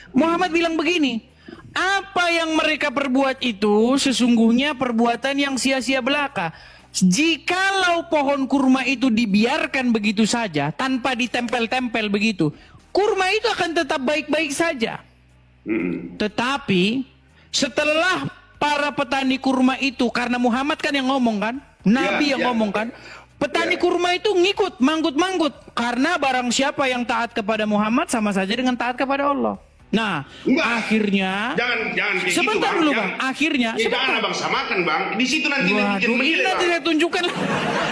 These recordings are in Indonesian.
Muhammad bilang begini, apa yang mereka perbuat itu sesungguhnya perbuatan yang sia-sia belaka. Jikalau pohon kurma itu dibiarkan begitu saja, tanpa ditempel-tempel begitu, kurma itu akan tetap baik-baik saja. Tetapi setelah para petani kurma itu, karena Muhammad kan yang ngomong kan, Nabi yang ngomong kan, petani kurma itu ngikut, manggut-manggut. Karena barang siapa yang taat kepada Muhammad sama saja dengan taat kepada Allah. Nah, akhirnya jangan kayak sebentar gitu, dulu bang, akhirnya jangan abang samakan bang, di situ nanti waduh, ini nanti saya tunjukkan.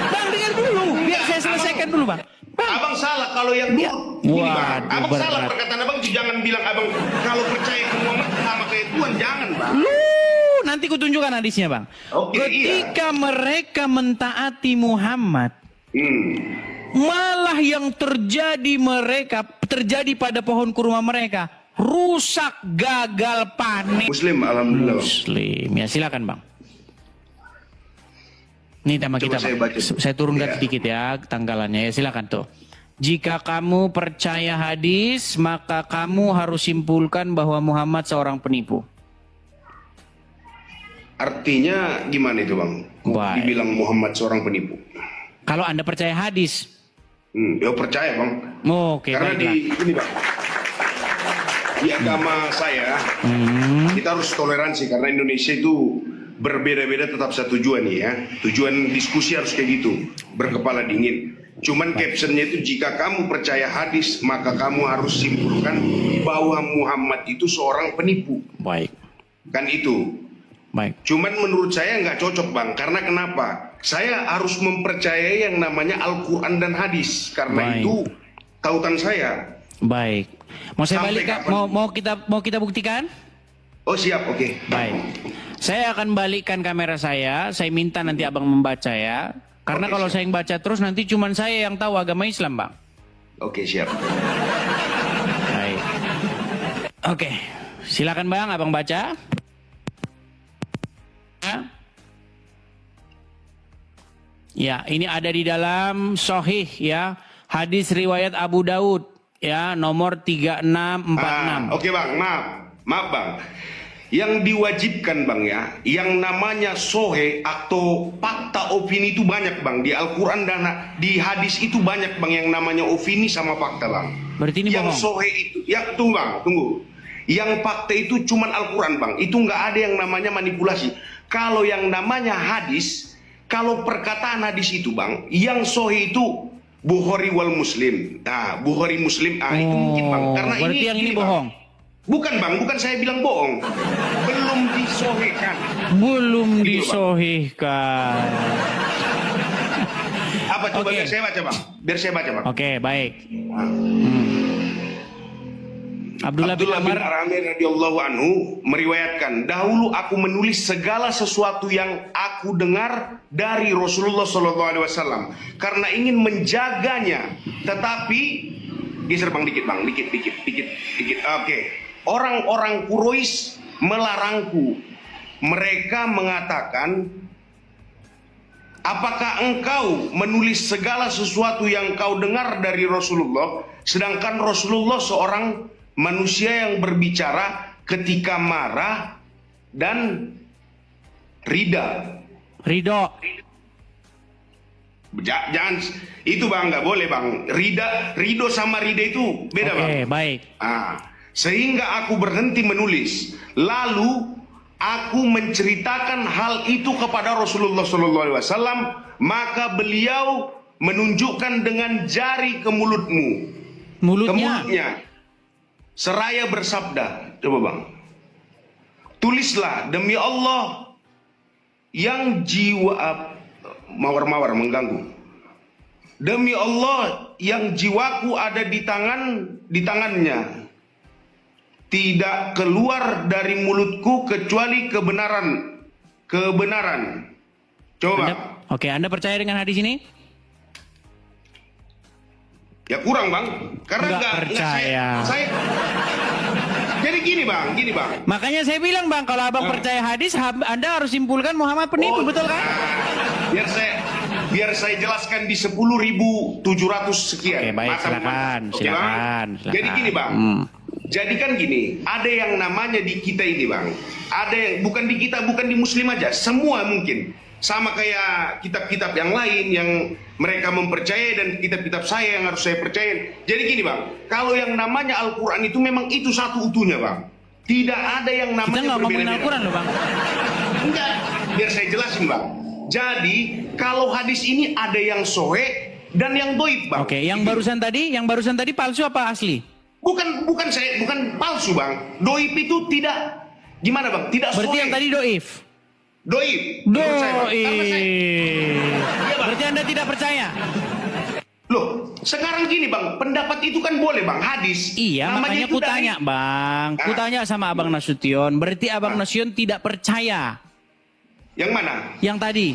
Bang, dengar dulu, biar saya selesaikan dulu bang. Abang salah kalau yang dulu ini bang, abang berat. salah perkataan abang, jangan bilang abang kalau percaya ke Muhammad sama kayak Tuhan, jangan bang. Nanti kutunjukkan hadisnya bang. Oke, ketika mereka mentaati Muhammad, malah yang terjadi pada pohon kurma mereka rusak, gagal panen. Muslim, alhamdulillah. Muslim, ya silakan bang. Ini tema kita bang. Saya turunkan sedikit ya tanggalannya ya, silakan tuh. Jika kamu percaya hadis, maka kamu harus simpulkan bahwa Muhammad seorang penipu. Artinya gimana itu bang? Baik. Dibilang Muhammad seorang penipu. Kalau Anda percaya hadis. Ya percaya bang. Oke, karena baiklah. ini bang, di agama saya kita harus toleransi karena Indonesia itu berbeda-beda tetap satu tujuan nih ya. Tujuan diskusi harus kayak gitu, berkepala dingin. Cuman captionnya itu, jika kamu percaya hadis maka kamu harus simpulkan bahwa Muhammad itu seorang penipu. Baik. Kan itu. Baik. Cuman menurut saya nggak cocok bang, karena kenapa? Saya harus mempercayai yang namanya Al-Quran dan hadis, karena itu tautan saya. Baik. Mau saya Sampai balikkan? kapan? Mau kita buktikan? Oh siap, oke. Baik. Saya akan balikkan kamera saya. Saya minta nanti abang membaca ya. Karena Oke, kalau siap. saya yang baca terus nanti cuman saya yang tahu agama Islam bang. Oke siap. Baik. Oke. Silakan bang, abang baca. Ya, ini ada di dalam Sahih ya. Hadis riwayat Abu Daud ya, nomor 3646. Oke bang, maaf bang. Yang diwajibkan bang ya, yang namanya sohe atau fakta opini itu banyak bang. Di Al-Quran dan di hadis itu banyak bang yang namanya opini sama fakta bang. Berarti ini yang bohong. sohe itu, ya tunggu. Yang fakta itu cuman Al-Quran bang. Itu nggak ada yang namanya manipulasi. Kalau yang namanya hadis, kalau perkataan hadis itu bang, yang sohe itu Bukhari wal Muslim. Nah, Bukhari Muslim, itu mungkin bang. Karena berarti yang ini bohong. Bang, bukan saya bilang bohong. Belum disohhikan. Belum Gitu, disohihkan. Apa coba Oke. Biar saya baca bang. Oke, baik. Abdullah bin bin Amr. Aramir radhiyallahu anhu meriwayatkan, dahulu aku menulis segala sesuatu yang aku dengar dari Rasulullah SAW karena ingin menjaganya. Tetapi geser bang dikit. Oke. Orang-orang Quraisy melarangku. Mereka mengatakan, apakah engkau menulis segala sesuatu yang kau dengar dari Rasulullah, sedangkan Rasulullah seorang manusia yang berbicara ketika marah dan ridho. Jangan itu bang, nggak boleh bang. Ridho sama rida itu beda bang. Oke, baik. Sehingga aku berhenti menulis. Lalu aku menceritakan hal itu kepada Rasulullah SAW. Maka beliau menunjukkan dengan jari ke mulutnya. Seraya bersabda, coba bang, tulislah demi Allah yang jiwa mawar mengganggu. Demi Allah yang jiwaku ada di tangannya. Tidak keluar dari mulutku kecuali kebenaran. Coba. Anda percaya dengan hadis ini? Ya kurang bang, karena Nggak percaya. Saya jadi gini bang. Makanya saya bilang bang, kalau abang percaya hadis, Anda harus simpulkan Muhammad penipu, betul kan? Biar saya jelaskan di 10.700 sekian. Oke, baik, silakan. Jadi gini bang, Jadi kan gini, ada yang namanya di kita ini bang, ada yang bukan di kita, bukan di Muslim aja, semua mungkin sama kayak kitab-kitab yang lain yang mereka mempercayai dan kitab-kitab saya yang harus saya percaya. Jadi gini bang, kalau yang namanya Al-Quran itu memang itu satu utuhnya bang, tidak ada yang namanya Kita nggak ngomongin berbeda-beda. Al-Quran loh bang. Enggak, biar saya jelasin bang. Jadi kalau hadis ini ada yang sohe dan yang doib bang. Oke, yang barusan tadi palsu apa asli? Bukan palsu bang. Doib itu tidak gimana bang? Tidak Berarti sohe. yang tadi doif. Doib. Menurut saya, Bang. Karena saya- Iya, Bang. Berarti Anda tidak percaya? Loh, sekarang gini bang, pendapat itu kan boleh bang, hadis. Iya, Namanya makanya itu ku tanya, dari- Bang. Ku tanya sama Abang Nasution. Berarti Abang Nasution tidak percaya Yang mana? yang tadi?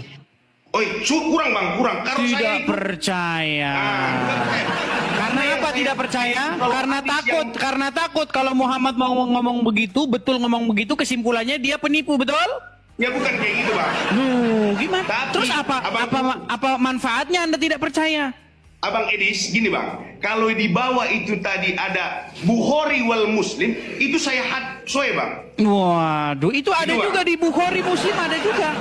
Oi, kurang bang, kurang. Kalau saya Tidak itu, percaya. Bukan percaya. Karena apa tidak percaya? Kalau Karena hadis takut. yang- Karena takut kalau Muhammad mau ngomong begitu, betul ngomong begitu, kesimpulannya dia penipu, betul? Ya bukan kayak gitu bang. Gimana? Tapi, Terus apa Abang- apa manfaatnya Anda tidak percaya? Abang Edis, gini bang, kalau di bawah itu tadi ada Bukhari wal Muslim, itu saya soe bang. Waduh, itu ada Bang. juga di Bukhari Muslim ada juga.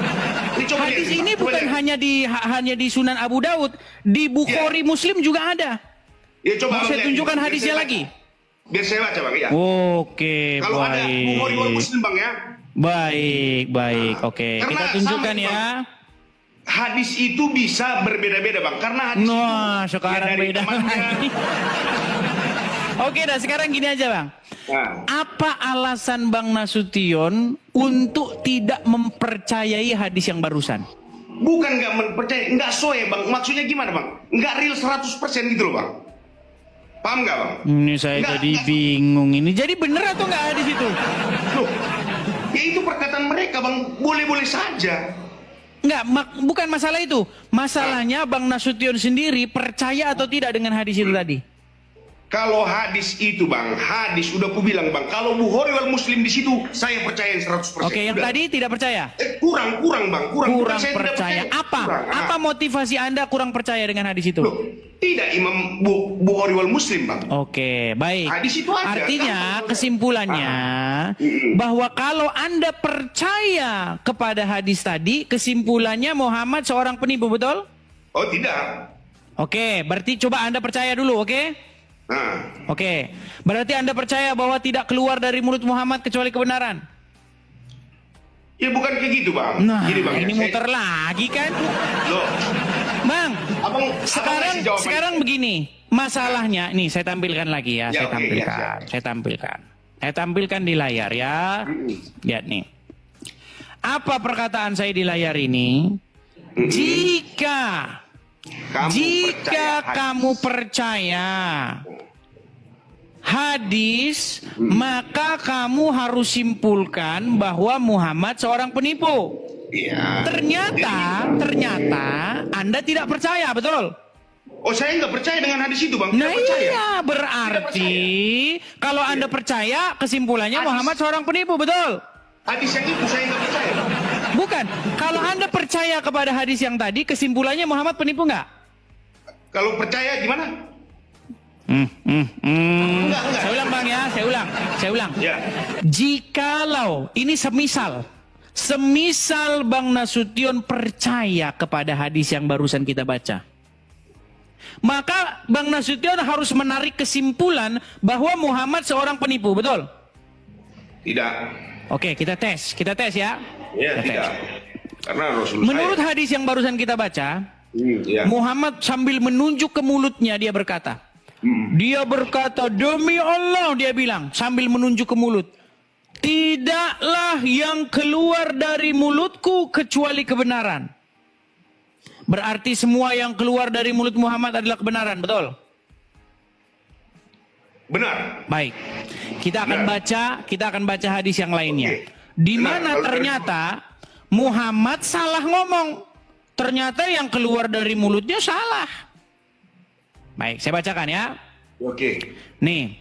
Ini coba Hadis lihat, ini Bang. bukan Coba lihat. hanya di Sunan Abu Daud, di Bukhari Muslim juga ada. Ya, coba Mau Abang saya lihat. tunjukkan Biar hadisnya saya lagi. baca. Biar saya baca bang, ya. Oke, Kalau ada Bukhari wal baik. Muslim bang ya, Baik. Oke, Karena kita sama tunjukkan itu, ya. hadis itu bisa berbeda-beda bang, karena hadis Nah, itu sekarang ya dari beda temannya. lagi. Oke, dah sekarang gini aja, Bang. Nah, Apa alasan Bang Nasution untuk tidak mempercayai hadis yang barusan? bukan nggak percaya, nggak soe bang. Maksudnya gimana bang? Nggak real 100% gitu loh bang. Paham nggak bang? Ini saya Nggak, jadi nggak. bingung ini. Jadi bener atau nggak hadis itu? Loh, ya itu perkataan mereka bang. Boleh-boleh saja. Nggak, bukan masalah itu. Masalahnya Bang Nasution sendiri percaya atau tidak dengan hadis itu tadi? Kalau hadis itu bang, hadis udah aku bilang bang. Kalau Bukhari wal Muslim di situ, saya percaya 100%. Oke, yang Udah. tadi tidak percaya? Kurang bang, kurang. Bukan Kurang saya tidak percaya. Apa? Kurang. Apa motivasi Anda kurang percaya dengan hadis itu? Loh, tidak Imam Bukhari wal Muslim bang. Oke, baik. Hadis itu ada. Artinya Kan? kesimpulannya bahwa kalau Anda percaya kepada hadis tadi, kesimpulannya Muhammad seorang penipu, betul? Oh tidak. Oke, berarti coba Anda percaya dulu, oke? Nah, Oke. Berarti Anda percaya bahwa tidak keluar dari mulut Muhammad kecuali kebenaran? ya bukan kayak gitu bang. Nah, Gini, bang, ini saya- muter lagi kan? Loh, Bang, abang sekarang kasih jawaban. sekarang begini, masalahnya nih saya tampilkan lagi ya, Ya, saya oke, tampilkan. ya, siap. Saya tampilkan di layar ya. Lihat nih. Apa perkataan saya di layar ini? Jika kamu percaya hadis, maka kamu harus simpulkan bahwa Muhammad seorang penipu. Iya. Ternyata Anda tidak percaya, betul? Oh saya nggak percaya dengan hadis itu bang. Tidak Nah percaya. iya, berarti kalau Anda percaya, kesimpulannya Hadis. Muhammad seorang penipu, betul? Hadis yang itu saya nggak percaya. Bang. Bukan. Kalau Anda percaya kepada hadis yang tadi, kesimpulannya Muhammad penipu nggak? Kalau percaya gimana? Enggak. Saya ulang bang ya, saya ulang. Ya. Jikalau ini semisal Bang Nasution percaya kepada hadis yang barusan kita baca, maka Bang Nasution harus menarik kesimpulan bahwa Muhammad seorang penipu, betul? Tidak. Oke, kita tes ya. Ya Kita tidak. tes. Karena Rasulullah. Menurut hadis yang barusan kita baca, ya. Muhammad sambil menunjuk ke mulutnya dia berkata, demi Allah dia bilang sambil menunjuk ke mulut, tidaklah yang keluar dari mulutku kecuali kebenaran. Berarti semua yang keluar dari mulut Muhammad adalah kebenaran, betul? Benar. Baik. Kita akan baca hadis yang lainnya. Oke. Di Benar, mana kalau ternyata Muhammad salah ngomong. Ternyata yang keluar dari mulutnya salah. Baik, saya bacakan ya. Oke. Nih.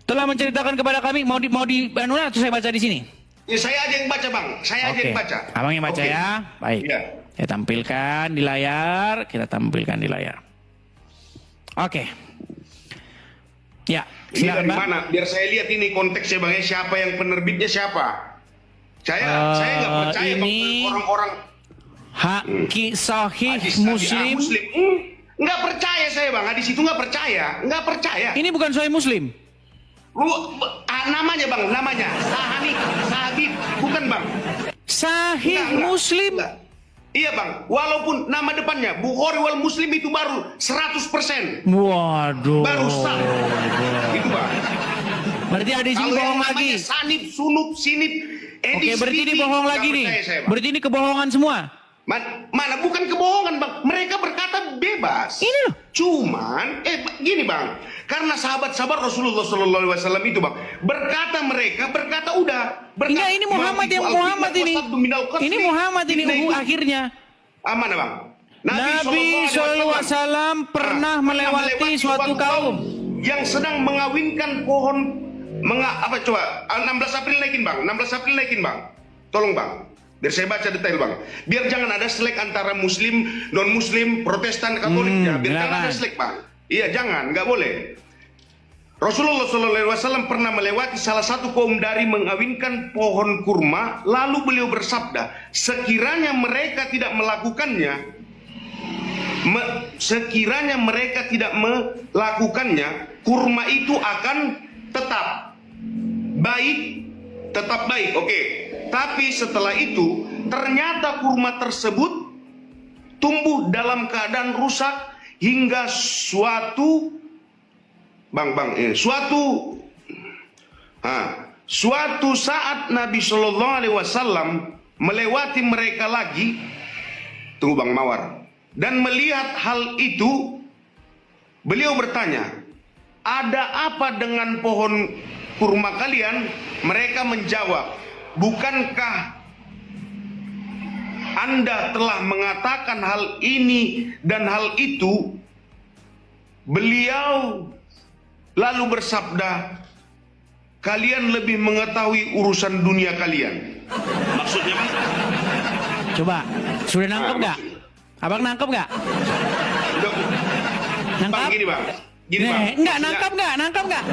Telah menceritakan kepada kami mau di atau saya baca di sini? Ya, saya aja yang baca bang. Saya aja Oke. yang baca. Abang yang baca Oke. ya. Baik. Iya. Saya tampilkan di layar, kita tampilkan di layar. Oke. Ya, Ini silakan dari Bang. mana? Biar saya lihat ini konteksnya Bang, siapa yang penerbitnya siapa. Saya nggak percaya Bang, ini orang-orang Sahih hadis Muslim. Nggak percaya saya Bang, hadis itu nggak percaya. Ini bukan Sahih Muslim. Namanya Bang, namanya Sahabib, bukan Bang. Sahih Enggak. Muslim. Iya Bang, walaupun nama depannya Bukhari wal Muslim itu baru 100%. Waduh. Baru sah. Itu Bang. Berarti ada di sini Kalau yang bohong namanya lagi. Sanib, Sunub, Sinib, Oke, berarti ini SPP, bohong nggak lagi nih. percaya saya, Bang. Berarti ini kebohongan semua. Mana bukan kebohongan Bang, mereka berkata bebas. Ini loh. Cuman, gini Bang, karena sahabat-sahabat Rasulullah SAW itu Bang, berkata udah. Enggak, ini Muhammad yang Muhammad ini. Ini Muhammad ini akhirnya. Mana Bang? Nabi SAW pernah melewati suatu kaum. Yang sedang mengawinkan pohon apa coba 16 April naikin Bang, 16 April naikin Bang. Tolong Bang. Biar saya baca detail Bang. Biar jangan ada selek antara Muslim, non Muslim, Protestan, Katolik ya. Biar jangan ada selek Bang. Iya jangan, nggak boleh. Rasulullah SAW pernah melewati salah satu kaum dari mengawinkan pohon kurma, lalu beliau bersabda, sekiranya mereka tidak melakukannya, kurma itu akan tetap baik, oke. Tapi setelah itu ternyata kurma tersebut tumbuh dalam keadaan rusak hingga suatu saat Nabi Shallallahu Alaihi Wasallam melewati mereka lagi, tunggu Bang Mawar, dan melihat hal itu, beliau bertanya, ada apa dengan pohon kurma kalian? Mereka menjawab, bukankah Anda telah mengatakan hal ini dan hal itu? Beliau lalu bersabda, kalian lebih mengetahui urusan dunia kalian. Maksudnya Bang? Coba, sudah nangkep nggak? Abang nangkep nggak? Nangkep? Bang, gini Bang. Enggak, nangkep nggak?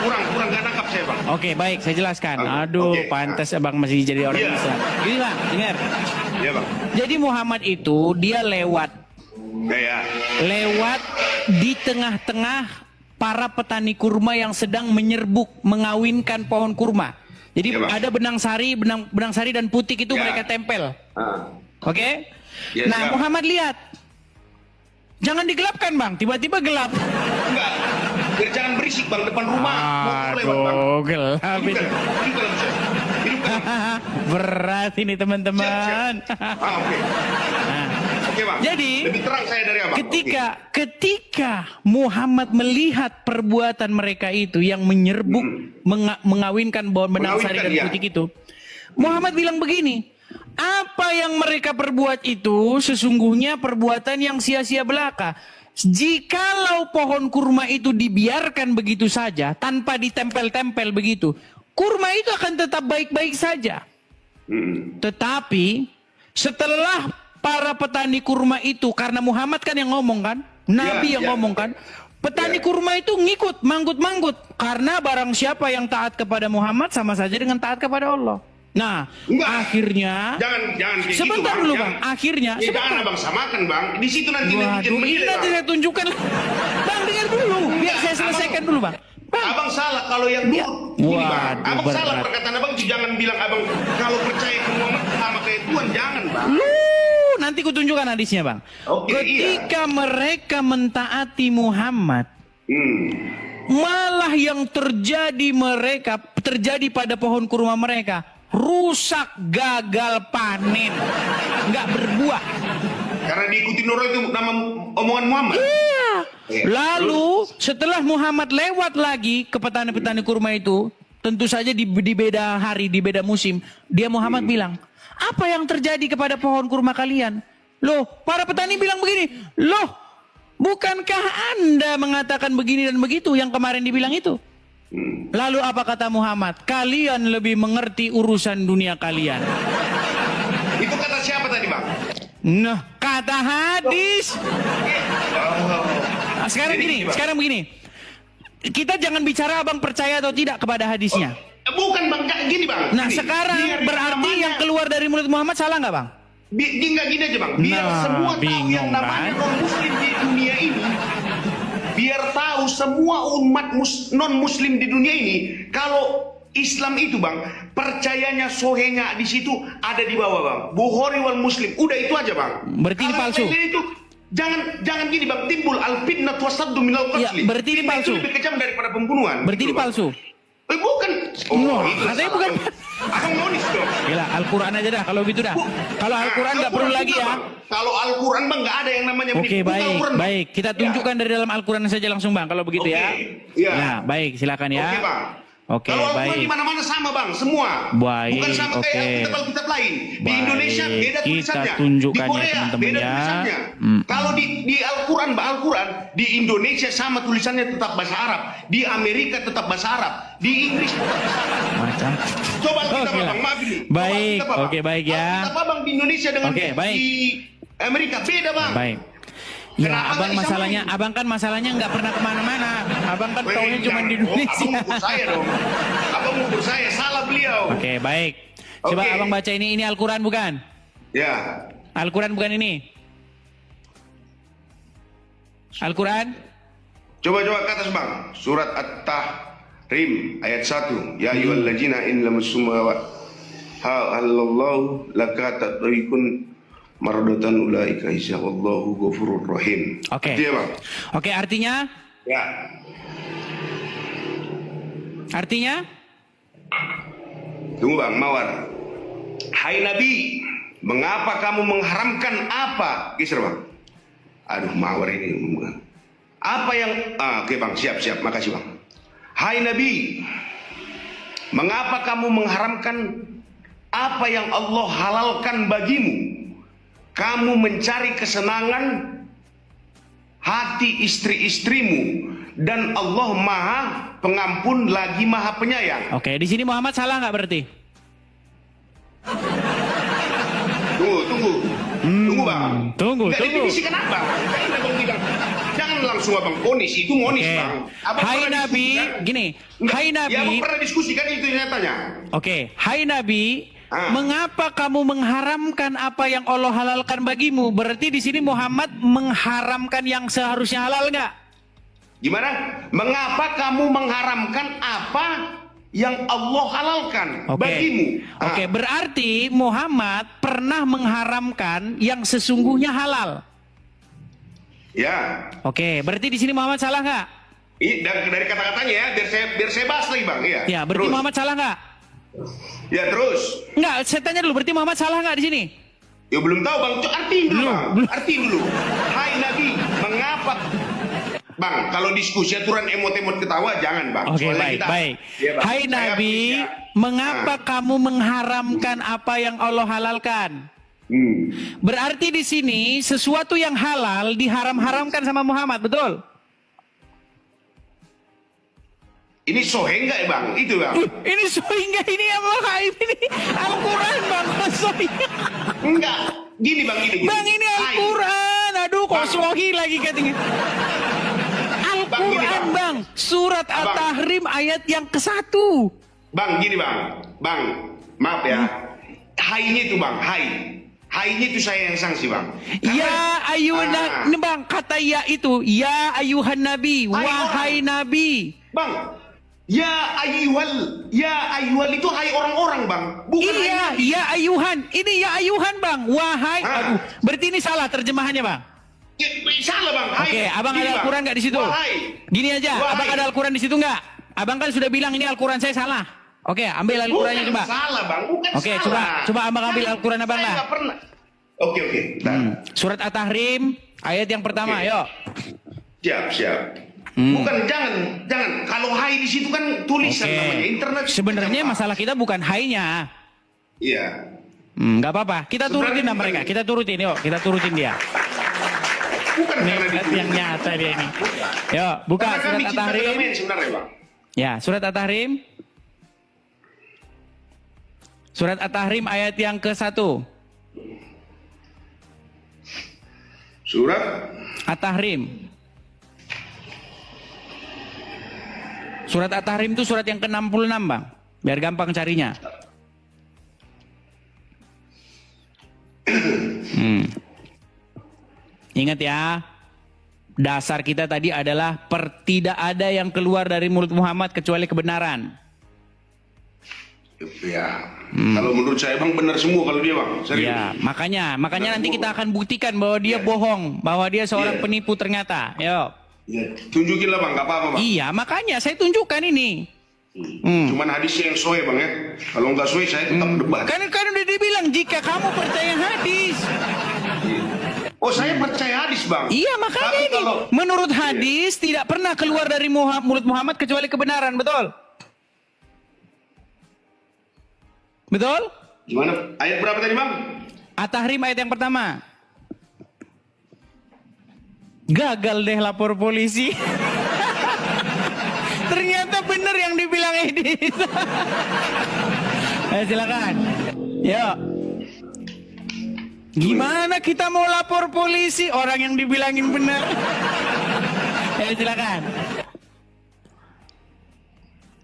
Kurang nggak nangkap saya Bang. Oke, baik, saya jelaskan. Aduh, Oke. pantas abang masih jadi orang Iya. Islam. Gini Bang, dengar. Iya Bang. Jadi Muhammad itu dia lewat Ya. di tengah-tengah para petani kurma yang sedang menyerbuk, mengawinkan pohon kurma. Jadi Ya, Bang. ada benang sari dan putik itu Ya. mereka tempel. Ah. Oke? Ya, Nah, siap. Muhammad lihat. Jangan digelapkan, Bang. Tiba-tiba gelap. Enggak. Biar jangan berisik Bang depan rumah. Mau lewat Bang. Aduh, gelap itu. Hidupkan saya. Hidupkan. Berat ini teman-teman. Oke. Nah, Oke Bang. Jadi, lebih terang saya dari Abang. ketika Muhammad melihat perbuatan mereka itu yang menyerbuk, mengawinkan benang sari dan Mengawinkan, putik itu, Muhammad bilang begini, apa yang mereka perbuat itu sesungguhnya perbuatan yang sia-sia belaka. Jikalau pohon kurma itu dibiarkan begitu saja tanpa ditempel-tempel begitu, kurma itu akan tetap baik-baik saja. Tetapi setelah para petani kurma itu, karena Muhammad kan yang ngomong kan, Nabi yang ngomong kan, petani kurma itu ngikut, manggut-manggut, karena barang siapa yang taat kepada Muhammad sama saja dengan taat kepada Allah. Nah, akhirnya Jangan kayak sebentar gitu, dulu Bang. Bang, akhirnya Ya, jangan Abang samakan Bang. Di situ nanti waduh, ini menilai, nanti Bang. saya tunjukkan. Bang, dengar dulu, biar saya selesaikan dulu Bang. Abang salah kalau yang dulu. Gini Bang, Waduh, Abang salah berat. perkataan Abang itu, jangan bilang Abang kalau percaya ke Muhammad sama kayak Tuhan, jangan Bang. Nanti kutunjukkan hadisnya Bang. Oke, Ketika mereka mentaati Muhammad, malah yang terjadi pada pohon kurma mereka, rusak, gagal panen, nggak berbuah. Karena diikuti orang itu nama omongan Muhammad. Iya. Iya. Lalu setelah Muhammad lewat lagi ke petani-petani kurma itu, tentu saja di beda hari, di beda musim, dia Muhammad bilang, apa yang terjadi kepada pohon kurma kalian? Loh, para petani bilang begini, loh, bukankah Anda mengatakan begini dan begitu yang kemarin dibilang itu? Lalu apa kata Muhammad? Kalian lebih mengerti urusan dunia kalian. Itu kata siapa tadi Bang? Nah, kata hadis. Nah, sekarang begini. kita jangan bicara abang percaya atau tidak kepada hadisnya. Bukan bang, gini bang. Nah gini. sekarang Biar berarti namanya- yang keluar dari mulut Muhammad salah nggak bang? Enggak gini aja bang. Biar Nah, semua tahu bingung, yang namanya kan? non muslim di dunia ini. Biar tahu semua umat non muslim di dunia ini. Kalau Islam itu bang, percayanya sohenya di situ ada di bawah bang. Bukhari wal Muslim. Udah itu aja bang. Berarti ini Kalau palsu. yang lain itu jangan gini bang. Timbul al-fitnah wasaddu minal Ya, qatli. berarti ini Fitnah palsu. itu lebih kejam daripada pembunuhan. Berarti Gitu ini loh, Bang. palsu. Bukan. No, itu katanya salah. bukan. Abang monis dong. Gila, Al-Quran aja dah kalau gitu dah. Kalau Al-Quran nggak perlu Al-Quran lagi juga, ya. Bang. Kalau Al-Quran bang nggak ada yang namanya Oke bukan baik, Al-Quran, Bang. baik. Kita tunjukkan dari dalam Al-Quran saja langsung bang. Kalau begitu Oke, ya. iya. Ya, baik. Silakan ya. Oke bang. Oke, Kalau Al-Quran baik. di mana-mana sama bang, semua. Baik, Bukan sama oke. kayak Alkitab lain. Di Baik, Indonesia beda kita tulisannya. tunjukkan Di ya, Korea teman-teman beda ya. tulisannya. Hmm. Kalau di Al-Quran, Al-Quran di Indonesia sama tulisannya tetap bahasa Arab. Di Amerika tetap bahasa Arab. Di Inggris tetap bahasa Arab. Macam. Coba Oke kita lah. bang, maaf ini. Coba Baik, Alkitab, Bang. oke, baik ya. Alkitab bang di Indonesia dengan Oke, baik. di Amerika beda bang. Baik. Ya, Kenapa abang nggak masalahnya, disamain? abang kan masalahnya nggak pernah kemana-mana. Abang kan taunya cuma di Indonesia. Abang ukur saya dong. Abang ukur saya, salah beliau. Oke, baik. Coba Oke. abang baca ini Al-Quran bukan? Ya. Al-Quran bukan ini? Al-Quran? Coba ke atas bang. Surat At-Tahrim ayat 1. Ya ayyuhallazina in lamussumawa halallahu laka tatrikun mardatan ulaika insyaallahu ghafurur rahim. Oke. Iya bang. Oke, artinya? Ya. Artinya? Tunggu bang, Mawar. Hai Nabi, mengapa kamu mengharamkan apa? Geser bang. Aduh, Mawar ini. Apa yang... Oke bang, siap. Makasih bang. Hai Nabi, mengapa kamu mengharamkan apa yang Allah halalkan bagimu? Kamu mencari kesenangan hati istri-istrimu dan Allah Maha Pengampun lagi Maha Penyayang. Oke, di sini Muhammad salah nggak berarti? Tunggu bang. Tunggu. Nggak definisikan apa? Jangan langsung abang ponis, itu monis Oke. bang. Abang Hai pernah Nabi, diskusikan? gini. Nggak, Hai Nabi. Ya abang pernah diskusikan itu nyatanya. Oke, hai Nabi, Ah. mengapa kamu mengharamkan apa yang Allah halalkan bagimu? Berarti di sini Muhammad mengharamkan yang seharusnya halal nggak? Gimana? Mengapa kamu mengharamkan apa yang Allah halalkan bagimu? Oke, berarti Muhammad pernah mengharamkan yang sesungguhnya halal. Ya. Oke, berarti di sini Muhammad salah nggak? Dari kata-katanya ya, biar saya bahas lagi bang. Ya. Ya, berarti Terus. Muhammad salah nggak? Ya terus. Nggak, saya tanya dulu, berarti Muhammad salah nggak di sini? Ya belum tahu bang. Artiin dulu Belum, bang. belum. Artiin dulu. Hai Nabi, mengapa? Bang, kalau diskusi aturan emot-emot ketawa jangan bang. Oke, Soalnya baik, kita- baik. Ya, Bang. Hai Saya Nabi, punya- mengapa kamu mengharamkan apa yang Allah halalkan? Berarti di sini sesuatu yang halal diharam-haramkan sama Muhammad, betul? Ini sohe enggak ya bang? Itu bang. Ini sehingga ini apa Haib ini Al-Quran bang, kok sehingga? Enggak. Gini bang, gini. Bang ini Hai. Al-Quran, aduh kok Bang. sohi lagi katanya. Al-Quran Bang. bang, surat Abang. At-Tahrim ayat yang ke-1. Bang, gini bang. Bang, maaf ya. Hai-nya itu bang, hai. Hai-nya itu saya yang sanksi bang. Ya ayuhan, Ah. ini bang kata ya itu, ya ayuhan nabi, Hai wahai nabi. Bang, ya ayuhal itu hai orang-orang bang. Bukan hai Iya, Nabi. ya ayuhan, ini ya ayuhan bang, wahai. Ah. Aduh, berarti ini salah terjemahannya bang. Ya, salah bang. Hai. Oke, abang Gini, ada Bang. Al-Quran nggak di situ? Wahai. Gini aja, Wahai. abang ada Al-Quran di situ nggak? Abang kan sudah bilang ini Al-Quran saya salah. Oke, ambil Al-Qurannya Bukan coba. salah bang, bukan Oke, salah. coba abang ambil Al-Quran abang Saya lah. nggak pernah. Oke. Bentar. Surat At-Tahrim ayat yang pertama, Oke. yuk. Siap. Bukan, jangan. Kalau hai di situ kan tulisan Oke. namanya internet. Sebenarnya masalah kita bukan hainya. Iya. Nggak apa-apa. Kita turutin lah Sebenarnya mereka. bukan. Kita turutin, yuk. Kita turutin dia. Bukan Ini karena lihat yang nyata dia ini. Yuk, buka Karena surat kami cinta At-Tahrim. kedamaian sebenarnya bang. Ya, surat At-Tahrim. Surat At-Tahrim ayat yang ke-1. Surat At-Tahrim. Surat At-Tahrim itu surat yang ke-66 Bang. Biar gampang carinya. Ingat ya, dasar kita tadi adalah tidak ada yang keluar dari mulut Muhammad kecuali kebenaran. Ya, kalau menurut saya Bang benar semua kalau dia Bang. Serius. Ya, makanya nanti kita akan buktikan bahwa dia bohong, bahwa dia seorang penipu ternyata. Yo. Ya, tunjukinlah Bang, nggak apa-apa Bang. Iya, makanya saya tunjukkan ini. Cuman hadisnya yang soe Bang ya. Kalau nggak soe saya tetap debat. Kan udah dibilang jika kamu percaya hadis. Oh, saya percaya hadis Bang. Iya, makanya Tapi ini. Menurut hadis tidak pernah keluar dari mulut Muhammad kecuali kebenaran, betul? Betul? Gimana? Ayat berapa tadi Bang? At-Tahrim ayat yang pertama. Gagal deh lapor polisi. Ternyata benar yang dibilang Edis. Ayo silakan. Yuk. Gimana kita mau lapor polisi orang yang dibilangin benar? Ayo silakan.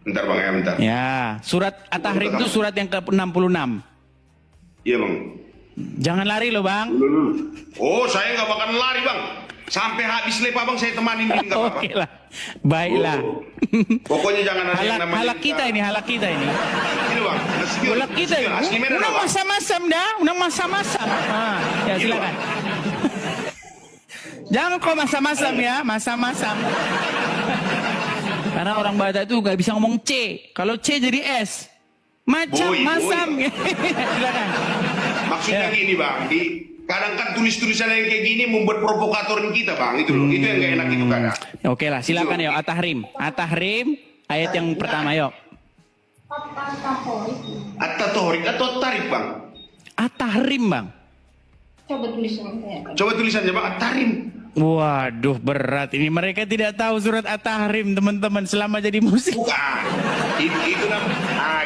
Bentar Bang ya, bentar. Ya, surat At-Tahrim itu surat yang ke-66. Iya Bang. Jangan lari loh Bang. Dulu. Oh, saya nggak bakalan lari Bang. Sampai habis lepa Bang, saya temanin ini nggak apa-apa. Oke lah. Baiklah. Pokoknya jangan ada yang namanya Halak kita ini. Ini Bang. Halak kita ini. Unang masam-masam dah. Unang masam-masam. Ya silakan. Jangan kau masam-masam ya. Masam-masam. Karena orang Batak itu nggak bisa ngomong C. Kalau C jadi S. Masam. Silakan. Maksudnya gini Bang, kadang kan tulis-tulisan yang kayak gini membuat provokatorin kita Bang, itu loh. Itu yang gak enak itu kadang. Oke lah, silakan yuk At-Tahrim. At-Tahrim ayat yang pertama yuk. At-Tahrim atau At-Tahrim Bang? At-Tahrim Bang. Coba tulisannya Bang, At-Tahrim. Waduh berat ini, mereka tidak tahu surat At-Tahrim teman-teman selama jadi musik. Bukan. Itu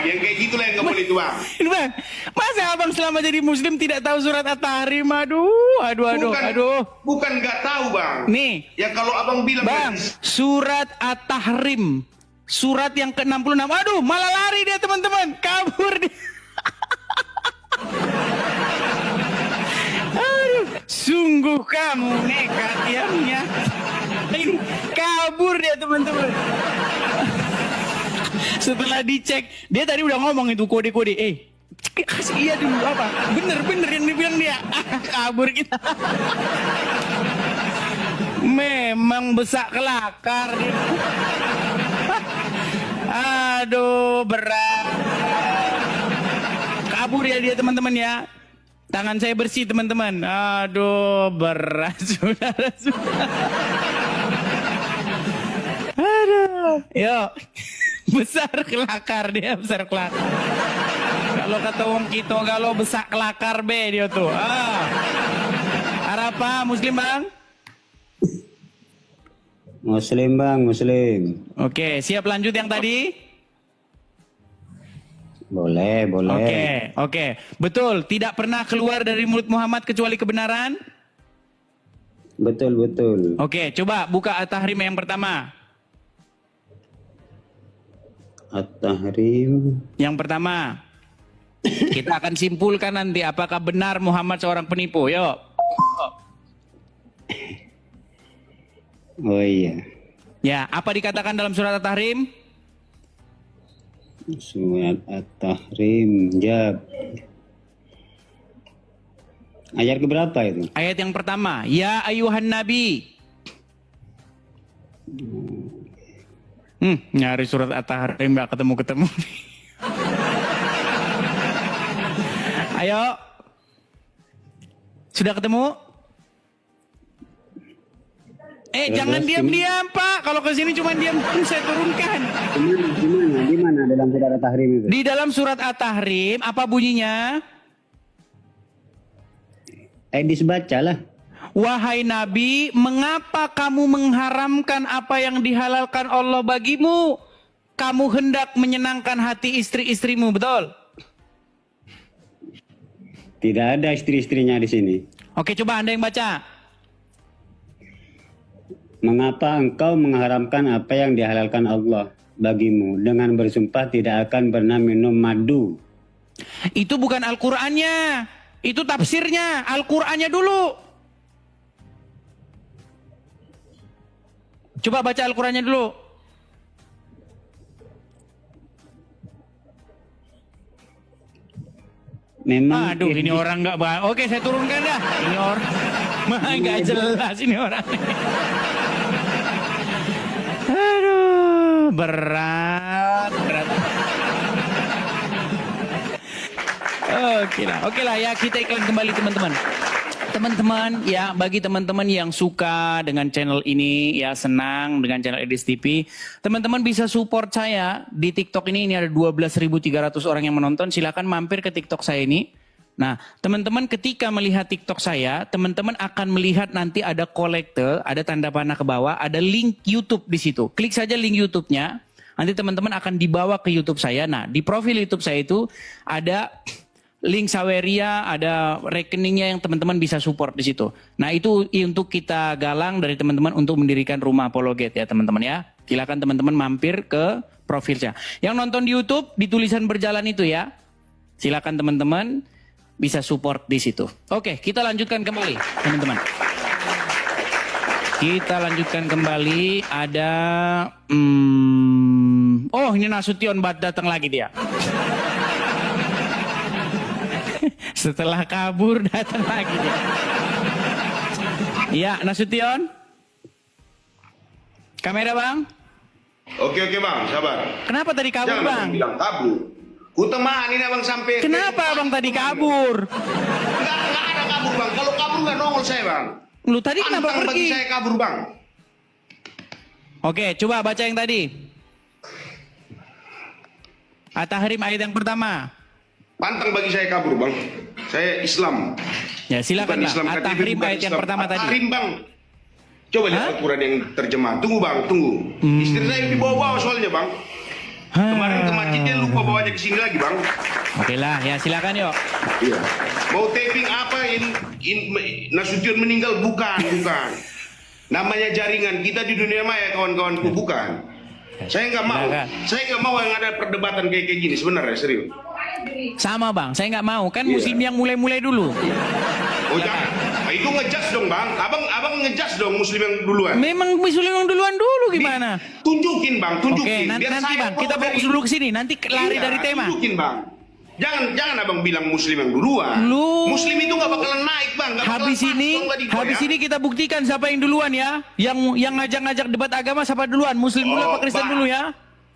yang kayak gitulah yang gak boleh itu Bang. Ini Bang, masa abang selama jadi muslim tidak tahu surat At-Tahrim? Aduh. Bukan gak tahu Bang. Nih. Ya kalau abang bilang Bang, surat At-Tahrim. Surat yang ke-66. Aduh, malah lari dia teman-teman. Kabur dia. Aduh, sungguh kamu nekat ya. Ini kabur dia teman-teman. Setelah dicek, dia tadi udah ngomong itu kode-kode. Kasih iya dulu apa? Bener yang dibilang dia. Kabur kita. Memang besak kelakar dia. Aduh, berat. Kabur ya dia teman-teman ya. Tangan saya bersih teman-teman. Aduh, berat saudara. Aduh, yuk. Besar kelakar dia, besar kelakar. Kalau kata wong kita kalau besak kelakar be dia tuh. Apa muslim Bang? Muslim Bang, muslim. Oke, siap lanjut yang tadi? Boleh. Oke. Betul, tidak pernah keluar dari mulut Muhammad kecuali kebenaran? Betul. Oke, coba buka At-Tahrim yang pertama. At-Tahrim. Yang pertama, kita akan simpulkan nanti apakah benar Muhammad seorang penipu. Yuk. Oh iya. Ya, apa dikatakan dalam surat At-Tahrim? Surat At-Tahrim. Jab. Ayat keberapa itu? Ayat yang pertama, ya ayuhan nabi. Nyari surat At-Tahrim nggak ketemu. Ayo. Sudah ketemu? Jangan diam-diam Pak. Kalau ke sini cuma diam saya turunkan. Di mana dalam surat At-Tahrim itu? Di dalam surat At-Tahrim apa bunyinya? Dibacalah. Wahai Nabi, mengapa kamu mengharamkan apa yang dihalalkan Allah bagimu? Kamu hendak menyenangkan hati istri-istrimu, betul? Tidak ada istri-istrinya di sini. Oke, coba Anda yang baca. Mengapa engkau mengharamkan apa yang dihalalkan Allah? bagimu dengan bersumpah tidak akan pernah minum madu. Itu bukan Al-Qur'annya. Itu tafsirnya. Al-Qur'annya dulu. Coba baca Al-Qur'annya dulu. Memang Aduh, ini orang nggak Oke, saya turunkan dah. Ini orang nggak jelas ini orang. Aduh, berat. Oke lah ya, kita iklan kembali teman-teman. Teman-teman ya, bagi teman-teman yang suka dengan channel ini ya, senang dengan channel Edis TV, teman-teman bisa support saya di TikTok ini ada 12.300 orang yang menonton. Silakan mampir ke TikTok saya ini. Nah, teman-teman ketika melihat TikTok saya, teman-teman akan melihat nanti ada kolekte, ada tanda panah ke bawah, ada link YouTube di situ. Klik saja link YouTube-nya. Nanti teman-teman akan dibawa ke YouTube saya. Nah, di profil YouTube saya itu ada link Saweria, ada rekeningnya yang teman-teman bisa support di situ. Nah, itu untuk kita galang dari teman-teman untuk mendirikan rumah apologet ya teman-teman ya. Silakan teman-teman mampir ke profilnya. Yang nonton di YouTube di tulisan berjalan itu ya. Silakan teman-teman bisa support di situ. Oke, kita lanjutkan kembali teman-teman. Kita lanjutkan kembali. Ada oh, ini Nasution datang lagi dia. Setelah kabur datang lagi dia. Iya, Nasution. Kamera bang. Oke bang, sabar. Kenapa tadi kabur Jangan bang? bilang kabur. Ku temani abang sampai. Kenapa abang tadi kabur? Nggak ada kabur bang. Kalau kabur nggak nongol saya bang. Lu tadi kenapa Pantang bagi pergi? saya kabur bang. Oke, coba baca yang tadi. At-Tahrim ayat yang pertama. Pantang bagi saya kabur bang. Saya Islam. Ya silakan Bukan bang. Islam, KTP, At-Tahrim bukan ayat yang Islam. pertama tadi. At-Tahrim bang. Coba lihat Hah? Al-Quran yang terjemah. Tunggu bang, tunggu. Istri saya dibawa-bawa soalnya bang. Kemarin ke masjid dia lupa bawanya ke sini lagi bang. Oke lah, ya silakan yuk. Iya. Mau taping apa Nasution meninggal? Bukan. Namanya jaringan kita di dunia maya kawan-kawanku, bukan. Saya nggak mau. Silakan. Saya nggak mau yang ada perdebatan kayak gini sebenarnya serius. Sama bang, saya nggak mau. Kan Iya. muslim yang mulai-mulai dulu. Oh jangan. Nah, itu ngejudge dong bang. Abang ngejudge dong muslim yang duluan. Memang muslim yang duluan dulu gimana? Tunjukin bang, Oke, tunjukin. nanti Biar saya bang, kita tahu fokus dari- dulu ke sini. Nanti lari Iya, dari tema. Tunjukin bang. Jangan abang bilang muslim yang duluan. Lu- Muslim itu nggak bakalan naik bang. Nggak bakalan Habis ini, masuk nggak digoyang. habis ini kita buktikan siapa yang duluan ya. Yang ngajak-ngajak debat agama siapa duluan? Muslim dulu apa Kristen Bang. dulu ya?